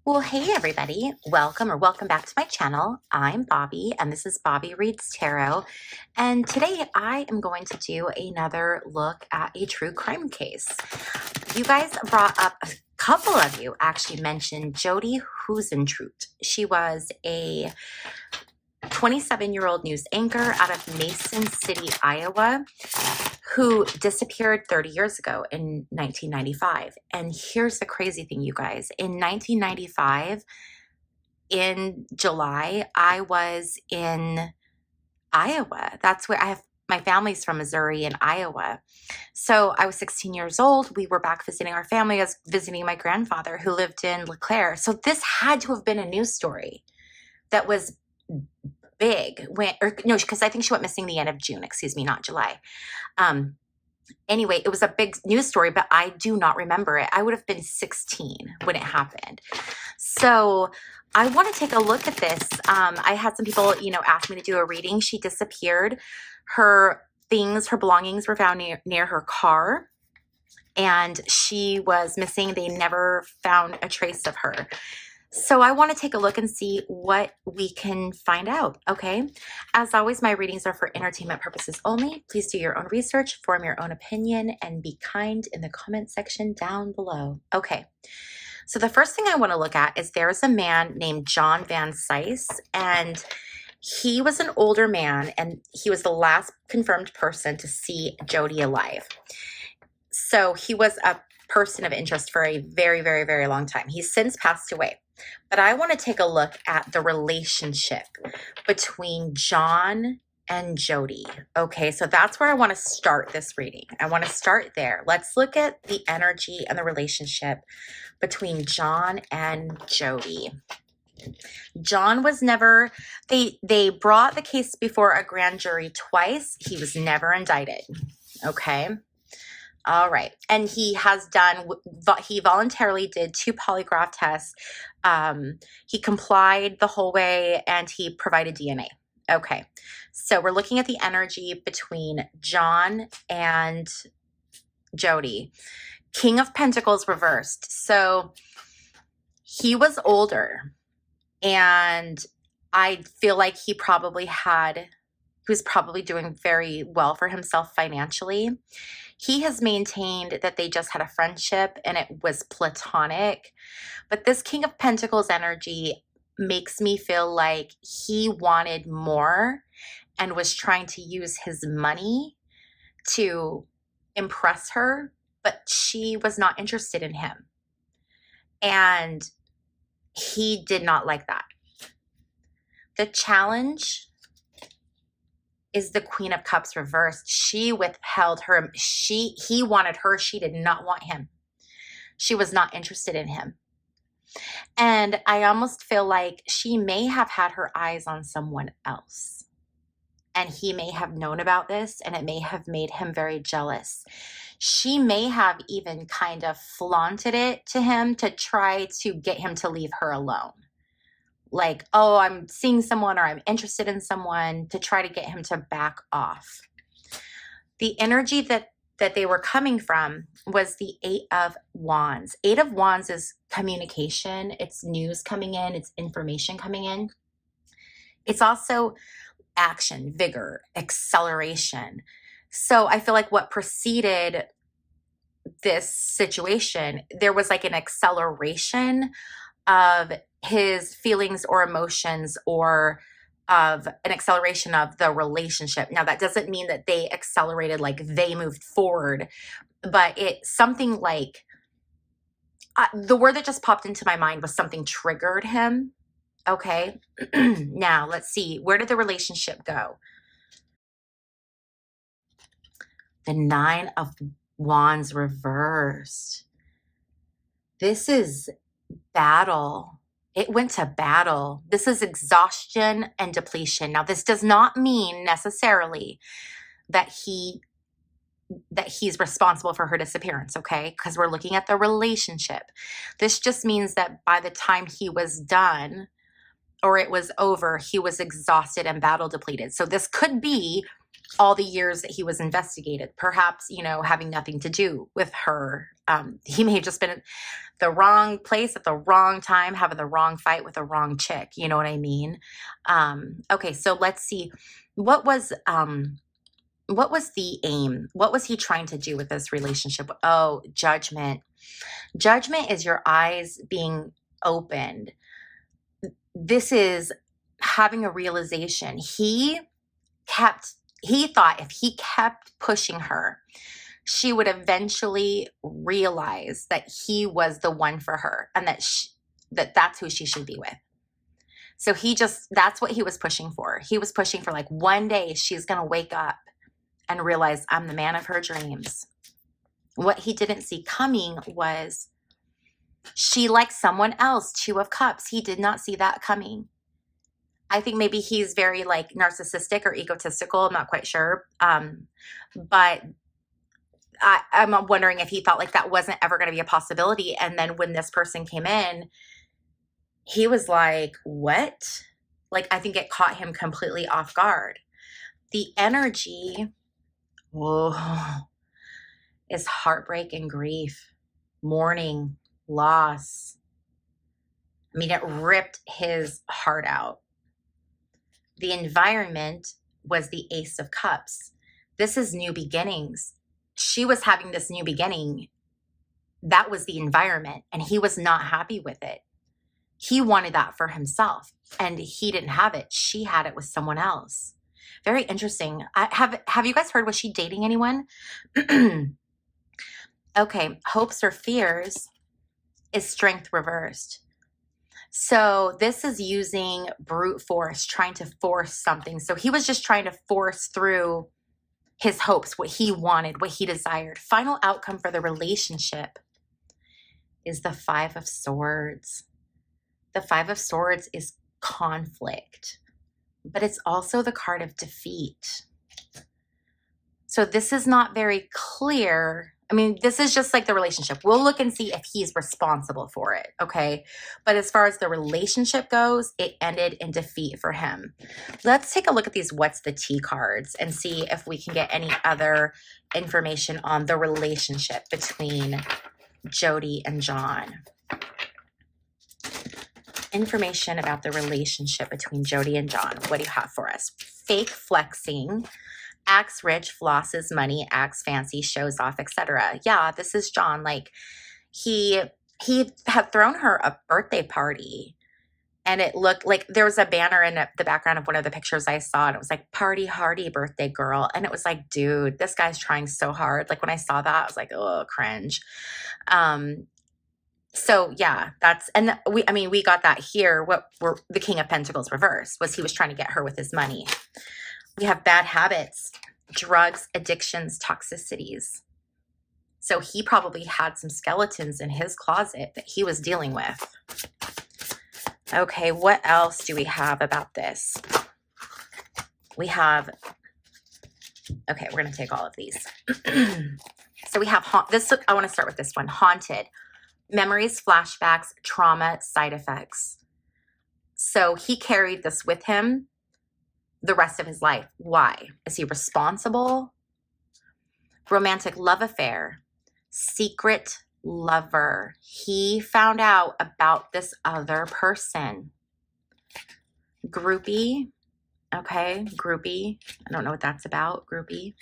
Well, hey everybody, welcome back to my channel. I'm Bobbie and this is Bobbie Reads Tarot. And today I am going to do another look at a true crime case. You guys brought up, a couple of you actually mentioned Jodi Huisentruit. She was a 27-year-old news anchor out of Mason City, Iowa, who disappeared 30 years ago in 1995. And here's the crazy thing, you guys. In 1995, in July, I was in Iowa. That's where my family's from, Missouri and Iowa. So I was 16 years old. We were back visiting our family. I was visiting my grandfather who lived in LeClaire. So this had to have been a news story that was big because I think she went missing the end of June, not July. Anyway, it was a big news story, but I do not remember it. I would have been 16 when it happened. So I want to take a look at this. I had some people, ask me to do a reading. She disappeared. Her belongings were found near her car, and she was missing. They never found a trace of her. So I want to take a look and see what we can find out, okay? As always, my readings are for entertainment purposes only. Please do your own research, form your own opinion, and be kind in the comment section down below. Okay, so the first thing I want to look at is there's a man named John Van Sice, and he was an older man, and he was the last confirmed person to see Jodi alive. So he was a person of interest for a very, very, very long time. He's since passed away. But I want to take a look at the relationship between John and Jodi. Okay, so that's where I want to start this reading. I want to start there. Let's look at the energy and the relationship between John and Jodi. John was never, they brought the case before a grand jury twice. He was never indicted. Okay. All right. And he voluntarily did 2 polygraph tests. He complied the whole way, and he provided DNA. Okay. So we're looking at the energy between John and Jodi. King of Pentacles reversed. So he was older, and I feel like he was probably doing very well for himself financially. He has maintained that they just had a friendship and it was platonic. But this King of Pentacles energy makes me feel like he wanted more and was trying to use his money to impress her, but she was not interested in him. And he did not like that. The challenge is the Queen of Cups reversed. She withheld her. He wanted her. She did not want him. She was not interested in him. And I almost feel like she may have had her eyes on someone else. And he may have known about this, and it may have made him very jealous. She may have even kind of flaunted it to him to try to get him to leave her alone. Like, oh, I'm seeing someone, or I'm interested in someone, to try to get him to back off. The energy that they were coming from was the 8 of Wands. 8 of Wands is communication. It's news coming in. It's information coming in. It's also action, vigor, acceleration. So I feel like what preceded this situation, there was like an acceleration of his feelings or emotions, or of an acceleration of the relationship. Now, that doesn't mean that they accelerated, like they moved forward, but it's something like, the word that just popped into my mind was something triggered him. Okay. Now let's see, where did the relationship go? The 9 of Wands reversed. This is battle. It went to battle. This is exhaustion and depletion. Now, this does not mean necessarily that he's responsible for her disappearance, okay? Because we're looking at the relationship. This just means that by the time he was done, or it was over, he was exhausted and battle depleted. So this could be all the years that he was investigated, perhaps, having nothing to do with her. He may have just been at the wrong place at the wrong time, having the wrong fight with the wrong chick. You know what I mean? Okay, so let's see. What was the aim? What was he trying to do with this relationship? Oh, judgment. Judgment is your eyes being opened. This is having a realization. He thought if he kept pushing her, she would eventually realize that he was the one for her and that's who she should be with. So that's what he was pushing for. He was pushing for, like, one day she's going to wake up and realize I'm the man of her dreams. What he didn't see coming was she likes someone else, 2 of Cups. He did not see that coming. I think maybe he's very, like, narcissistic or egotistical. I'm not quite sure. But I'm wondering if he thought like that wasn't ever going to be a possibility. And then when this person came in, he was like, what? Like, I think it caught him completely off guard. The energy is heartbreak and grief, mourning, loss. I mean, it ripped his heart out. The environment was the Ace of Cups. This is new beginnings. She was having this new beginning. That was the environment, and he was not happy with it. He wanted that for himself, and he didn't have it. She had it with someone else. Very interesting. Have you guys heard, was she dating anyone? Okay, hopes or fears is strength reversed. So this is using brute force, trying to force something. So he was just trying to force through his hopes, what he wanted, what he desired. Final outcome for the relationship is the 5 of Swords. The 5 of Swords is conflict, but it's also the card of defeat. So this is not very clear. I mean, this is just like the relationship. We'll look and see if he's responsible for it, okay? But as far as the relationship goes, it ended in defeat for him. Let's take a look at these What's the Tea cards and see if we can get any other information on the relationship between Jodi and John. Information about the relationship between Jodi and John. What do you have for us? Fake flexing. Acts rich, flosses money, acts fancy, shows off, etc. Yeah, this is John. Like, he had thrown her a birthday party, and it looked like there was a banner in the background of one of the pictures I saw, and it was like, party hardy birthday girl. And it was like, dude, this guy's trying so hard. Like, when I saw that, I was like, oh, cringe. So yeah, we got that here. What were the King of Pentacles reversed was he was trying to get her with his money. We have bad habits, drugs, addictions, toxicities. So he probably had some skeletons in his closet that he was dealing with. Okay, what else do we have about this? We have, okay, we're going to take all of these. So we have this. I want to start with this one. Haunted. Memories, flashbacks, trauma, side effects. So he carried this with him the rest of his life. Why? Is he responsible? Romantic love affair. Secret lover. He found out about this other person. Groupie. Okay, groupie. I don't know what that's about. Groupie.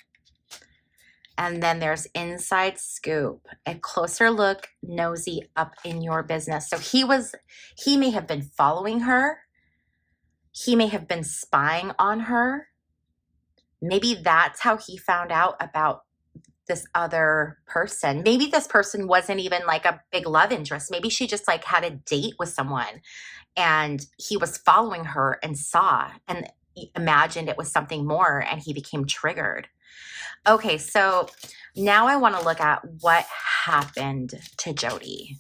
And then there's inside scoop, a closer look, nosy up in your business. So he may have been following her. He may have been spying on her. Maybe that's how he found out about this other person. Maybe this person wasn't even like a big love interest. Maybe she just like had a date with someone and he was following her and saw and imagined it was something more and he became triggered. Okay, so now I want to look at what happened to Jodi.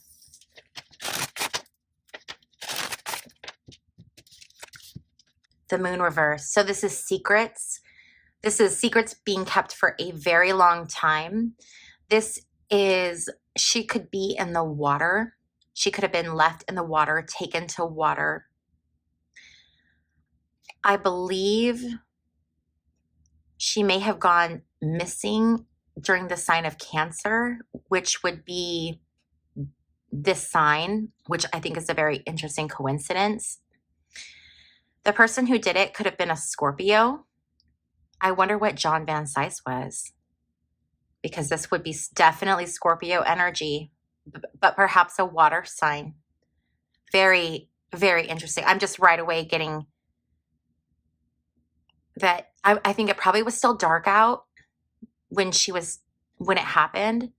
The Moon reverse. So this is secrets. This is secrets being kept for a very long time. This is, she could be in the water. She could have been left in the water, taken to water. I believe She may have gone missing during the sign of Cancer, which would be this sign, which I think is a very interesting coincidence. The person who did it could have been a Scorpio. I wonder what John Van Sice was, because this would be definitely Scorpio energy, but perhaps a water sign. Very, very interesting. I'm just right away getting that. I think it probably was still dark out when it happened.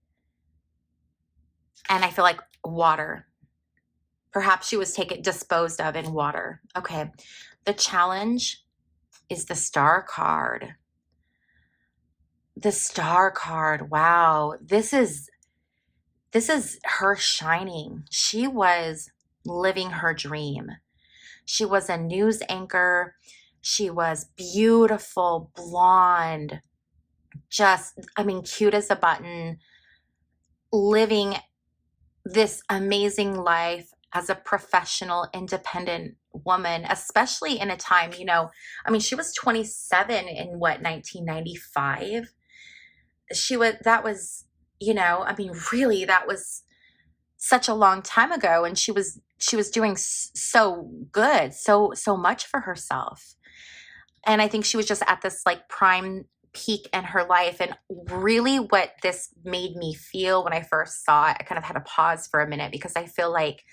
And I feel like water. Perhaps she was disposed of in water. Okay. The challenge is the Star card. The Star card. Wow. This is her shining. She was living her dream. She was a news anchor. She was beautiful, blonde, cute as a button, living this amazing life as a professional, independent woman, especially in a time, she was 27 in 1995. Really, that was such a long time ago. And she was doing so good, so much for herself. And I think she was just at this like prime peak in her life. And really what this made me feel when I first saw it, I kind of had to pause for a minute, because I feel like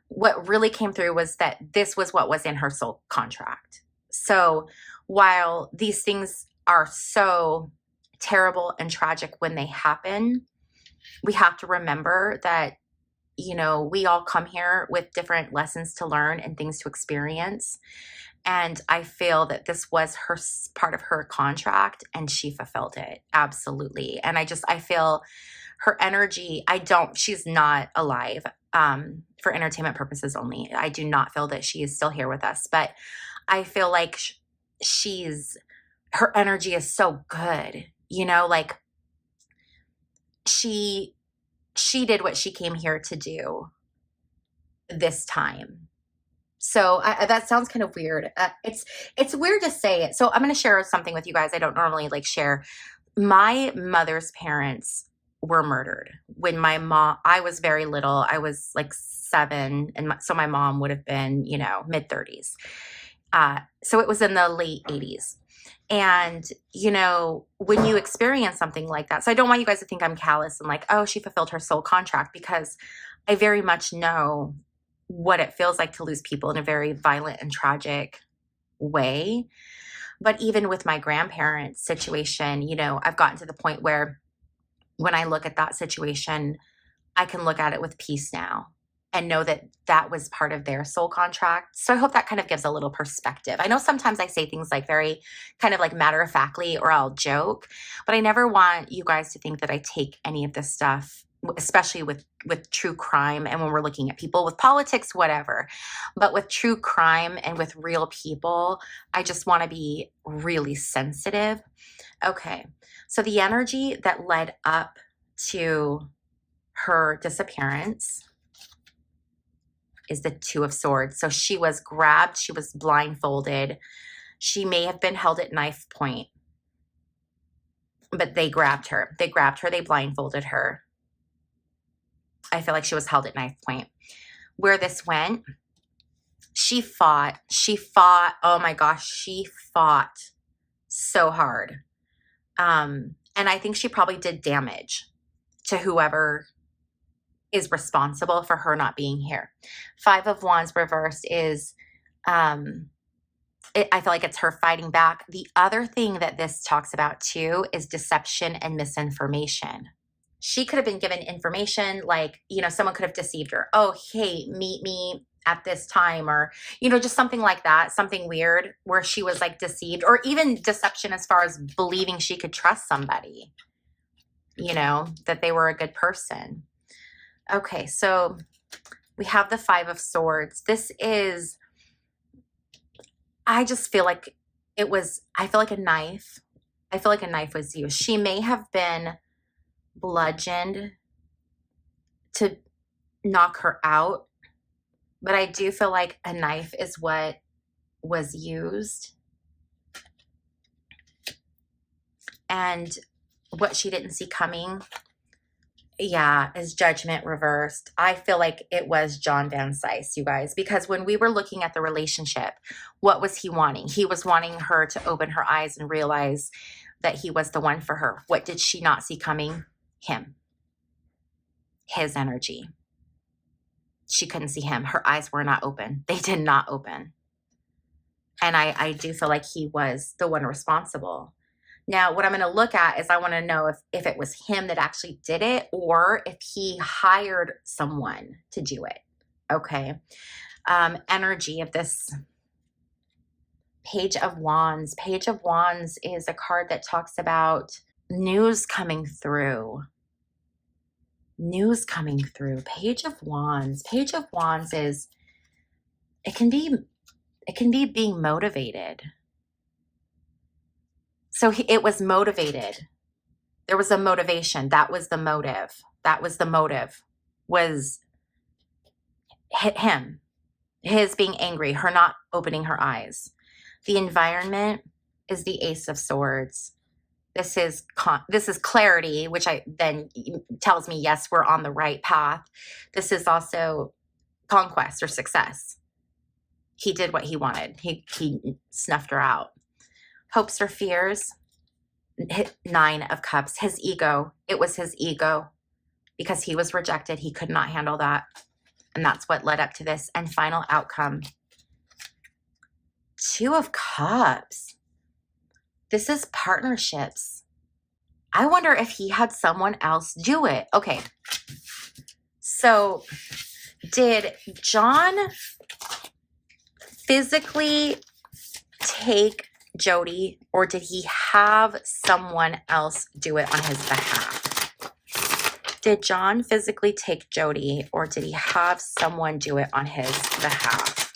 what really came through was that this was what was in her soul contract. So while these things are so terrible and tragic when they happen, we have to remember that, we all come here with different lessons to learn and things to experience. And I feel that this was part of her contract, and she fulfilled it. Absolutely. And I feel her energy. She's not alive, for entertainment purposes only. I do not feel that she is still here with us, but I feel like her energy is so good, like she did what she came here to do this time. So that sounds kind of weird. It's weird to say it. So I'm going to share something with you guys. I don't normally share. My mother's parents were murdered when I was very little. I was like 7. And so my mom would have been, mid-30s. So it was in the late 80s. And, when you experience something like that, so I don't want you guys to think I'm callous and like, oh, she fulfilled her soul contract, because I very much know what it feels like to lose people in a very violent and tragic way. But even with my grandparents' situation, I've gotten to the point where when I look at that situation, I can look at it with peace now and know that that was part of their soul contract. So I hope that kind of gives a little perspective. I know sometimes I say things like very kind of like matter-of-factly, or I'll joke, but I never want you guys to think that I take any of this stuff, especially with true crime, and when we're looking at people, with politics, whatever. But with true crime and with real people, I just want to be really sensitive. Okay, so the energy that led up to her disappearance is the Two of Swords. So she was grabbed, she was blindfolded. She may have been held at knife point, but they grabbed her. They blindfolded her. I feel like she was held at knife point. Where this went, she fought. Oh my gosh, she fought so hard. And I think she probably did damage to whoever is responsible for her not being here. 5 of Wands reversed is, I feel like it's her fighting back. The other thing that this talks about too is deception and misinformation. She could have been given information like, someone could have deceived her. Oh, hey, meet me at this time, or, just something like that, something weird where she was like deceived, or even deception as far as believing she could trust somebody, that they were a good person. Okay, so we have the 5 of Swords. I just feel like I feel like a knife. I feel like a knife was used. She may have been bludgeoned to knock her out, but I do feel like a knife is what was used. And what she didn't see coming, yeah, is judgment reversed. I feel like it was John Van Sice, you guys, because when we were looking at the relationship, what was he wanting? He was wanting her to open her eyes and realize that he was the one for her. What did she not see coming? Him. His energy. She couldn't see him. Her eyes were not open. They did not open. And I do feel like he was the one responsible. Now, what I'm going to look at is I want to know if it was him that actually did it or if he hired someone to do it. Okay. Energy of this Page of Wands. Page of Wands is a card that talks about news coming through. News coming through. Page of Wands. Page of Wands is, it can be being motivated. So it was motivated. There was a motivation. That was the motive. That was the motive. Was him. His being angry. Her not opening her eyes. The environment is the Ace of Swords. This is clarity, which then tells me, yes, we're on the right path. This is also conquest or success. He did what he wanted. He snuffed her out. Hopes or fears, 9 of Cups. His ego. It was his ego because he was rejected. He could not handle that. And that's what led up to this. And final outcome, 2 of Cups. This is partnerships. I wonder if he had someone else do it. Okay. So did John physically take Jodi, or did he have someone else do it on his behalf? Did John physically take Jodi, or did he have someone do it on his behalf?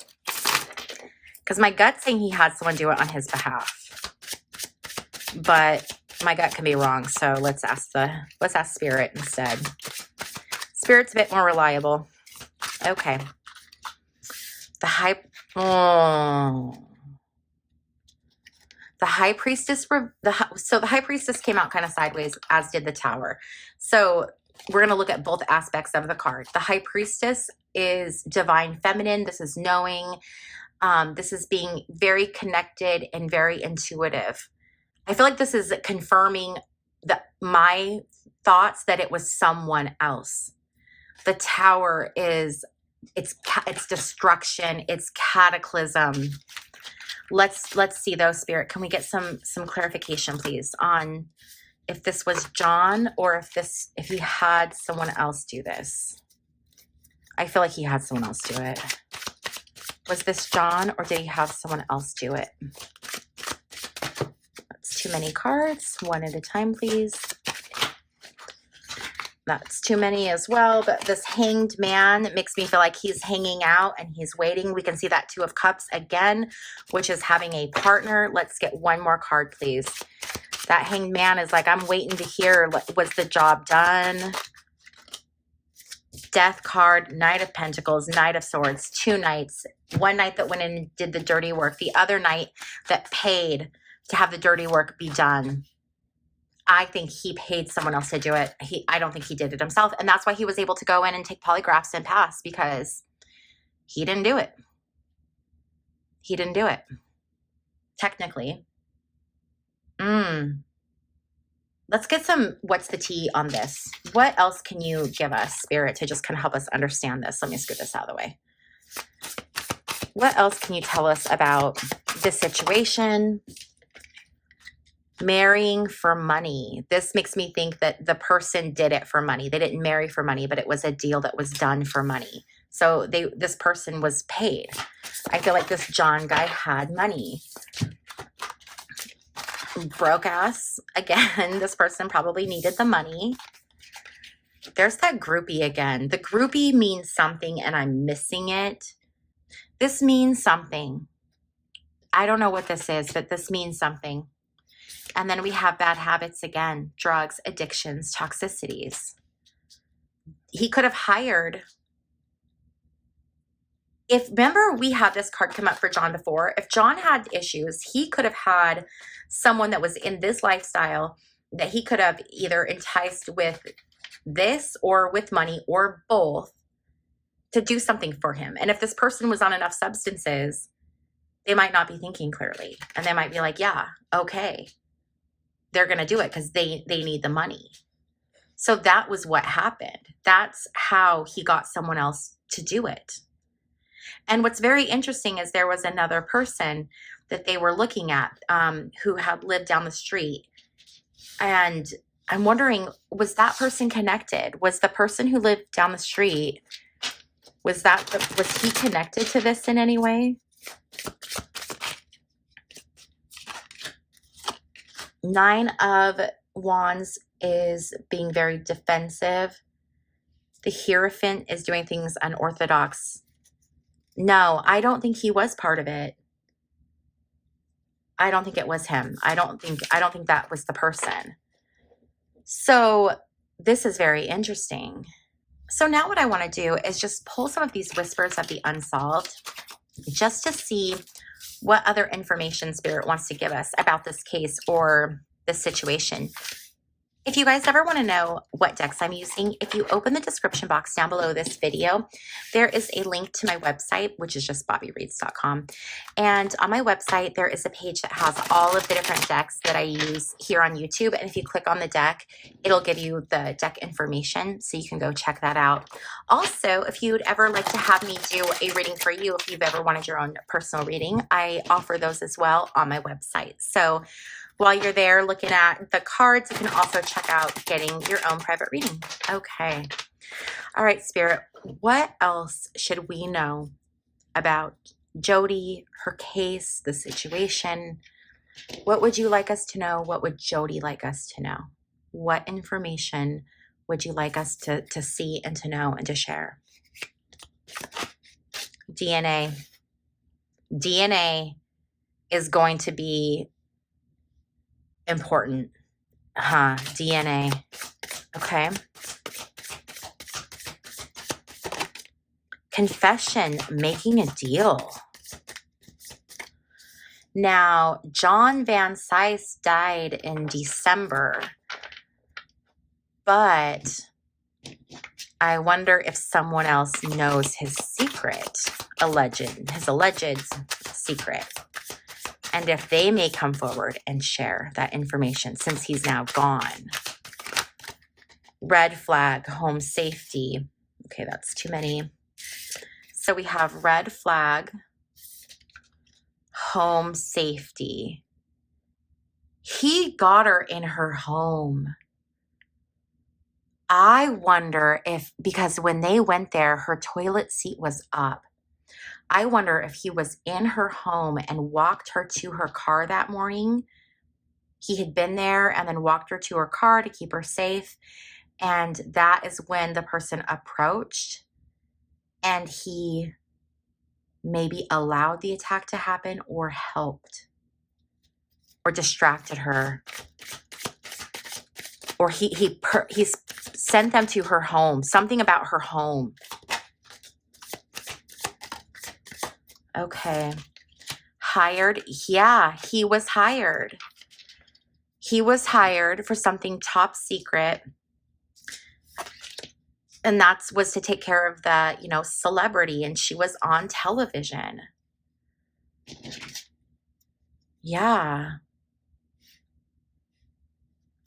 Because my gut's saying he had someone do it on his behalf. But my gut can be wrong, so let's ask Spirit instead. Spirit's a bit more reliable. Okay. The High Priestess. So the High Priestess came out kind of sideways, as did the Tower. So we're going to look at both aspects of the card. The High Priestess is divine feminine. This is knowing. This is being very connected and very intuitive. I feel like this is confirming my thoughts that it was someone else. The Tower is it's destruction, it's cataclysm. Let's see though, Spirit. Can we get some clarification, please, on if this was John or if he had someone else do this? I feel like he had someone else do it. Was this John or did he have someone else do it? That's too many cards. One at a time, please. That's too many as well, but this Hanged Man makes me feel like he's hanging out and he's waiting. We can see that 2 of Cups again, which is having a partner. Let's get one more card, please. That Hanged Man is like, I'm waiting to hear, was the job done? Death card, Knight of Pentacles, Knight of Swords, 2 knights. One knight that went in and did the dirty work. The other knight that paid to have the dirty work be done. I think he paid someone else to do it. I don't think he did it himself. And that's why he was able to go in and take polygraphs and pass, because he didn't do it. He didn't do it. Technically. Let's get some, what's the tea on this? What else can you give us, Spirit, to just kind of help us understand this? Let me scoot this out of the way. What else can you tell us about this situation? Marrying for money. This makes me think that the person did it for money. They didn't marry for money, but it was a deal that was done for money. So this person was paid. I feel like this John guy had money. Broke ass. Again, this person probably needed the money. There's that groupie again. The groupie means something and I'm missing it. This means something. I don't know what this is, but this means something. And then we have bad habits again, drugs, addictions, toxicities. He could have hired if, remember, we had this card come up for John before. If John had issues, he could have had someone that was in this lifestyle that he could have either enticed with this or with money or both to do something for him. And if this person was on enough substances, they might not be thinking clearly. And they might be like, yeah, okay, they're going to do it because they need the money. So that was what happened. That's how he got someone else to do it. And what's very interesting is there was another person that they were looking at who had lived down the street. And I'm wondering, was that person connected? Was the person who lived down the street, was he connected to this in any way? Nine of Wands is being very defensive. The Hierophant is doing things unorthodox. No, I don't think he was part of it. I don't think it was him. I don't think that was the person. So this is very interesting. So now what I want to do is just pull some of these whispers of the unsolved just to see what other information Spirit wants to give us about this case or this situation. If you guys ever want to know what decks I'm using, if you open the description box down below this video, there is a link to my website, which is just bobbiereads.com. And on my website, there is a page that has all of the different decks that I use here on YouTube. And if you click on the deck, it'll give you the deck information, so you can go check that out. Also, if you'd ever like to have me do a reading for you, if you've ever wanted your own personal reading, I offer those as well on my website. So while you're there looking at the cards, you can also check out getting your own private reading. Okay. All right, Spirit, what else should we know about Jodi, her case, the situation? What would you like us to know? What would Jodi like us to know? What information would you like us to see and to know and to share? DNA. DNA is going to be important. DNA. Okay. Confession, making a deal. Now, John Van Cise died in December, but I wonder if someone else knows his secret, his alleged secret. And if they may come forward and share that information since he's now gone. Red flag, home safety. Okay, that's too many. So we have red flag, home safety. He got her in her home. I wonder if, because when they went there, her toilet seat was up. I wonder if he was in her home and walked her to her car that morning. He had been there and then walked her to her car to keep her safe. And that is when the person approached and he maybe allowed the attack to happen or helped or distracted her. Or he sent them to her home, something about her home. Okay. Hired. Yeah, he was hired. He was hired for something top secret. And that was to take care of the, celebrity. And she was on television. Yeah.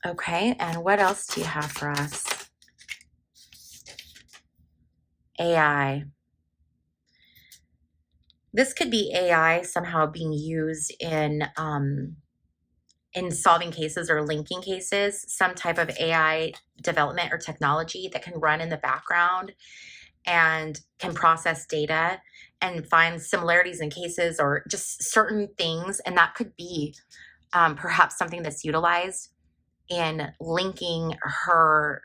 Okay. And what else do you have for us? AI. This could be AI somehow being used in solving cases or linking cases, some type of AI development or technology that can run in the background and can process data and find similarities in cases or just certain things. And that could be perhaps something that's utilized in linking her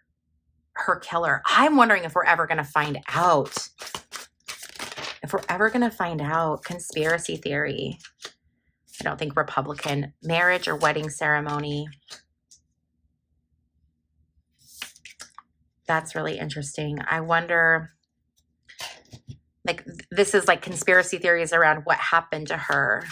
killer. I'm wondering if we're ever going to find out. Conspiracy theory. I don't think Republican. Marriage or wedding ceremony. That's really interesting. I wonder Like this is like conspiracy theories around what happened to her.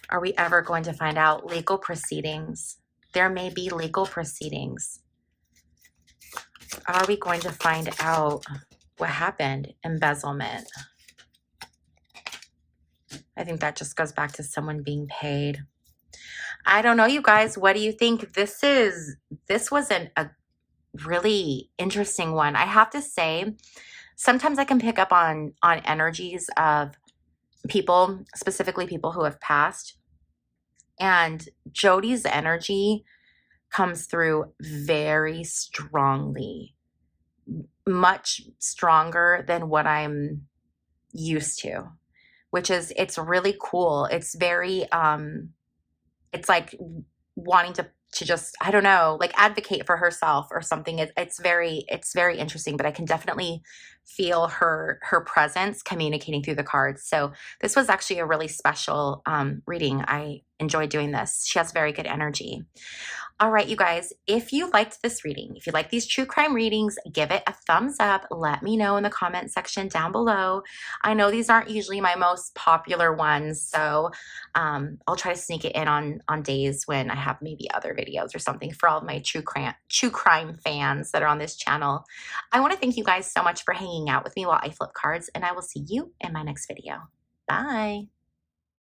Are we ever going to find out? Legal proceedings. There may be legal proceedings. Are we going to find out what happened? Embezzlement. I think that just goes back to someone being paid. I don't know, you guys. What do you think? This was a really interesting one. I have to say, sometimes I can pick up on energies of people, specifically people who have passed. And Jodie's energy comes through very strongly, much stronger than what I'm used to, which is, it's really cool. It's very, it's like wanting to just, I don't know, like advocate for herself or something. It's very interesting, but I can definitely feel her presence communicating through the cards. So this was actually a really special reading. I enjoyed doing this. She has very good energy. All right, you guys, if you liked this reading, if you like these true crime readings, give it a thumbs up. Let me know in the comment section down below. I know these aren't usually my most popular ones, so I'll try to sneak it in on days when I have maybe other videos or something for all of my true crime fans that are on this channel. I want to thank you guys so much for hanging out with me while I flip cards, and I will see you in my next video. Bye.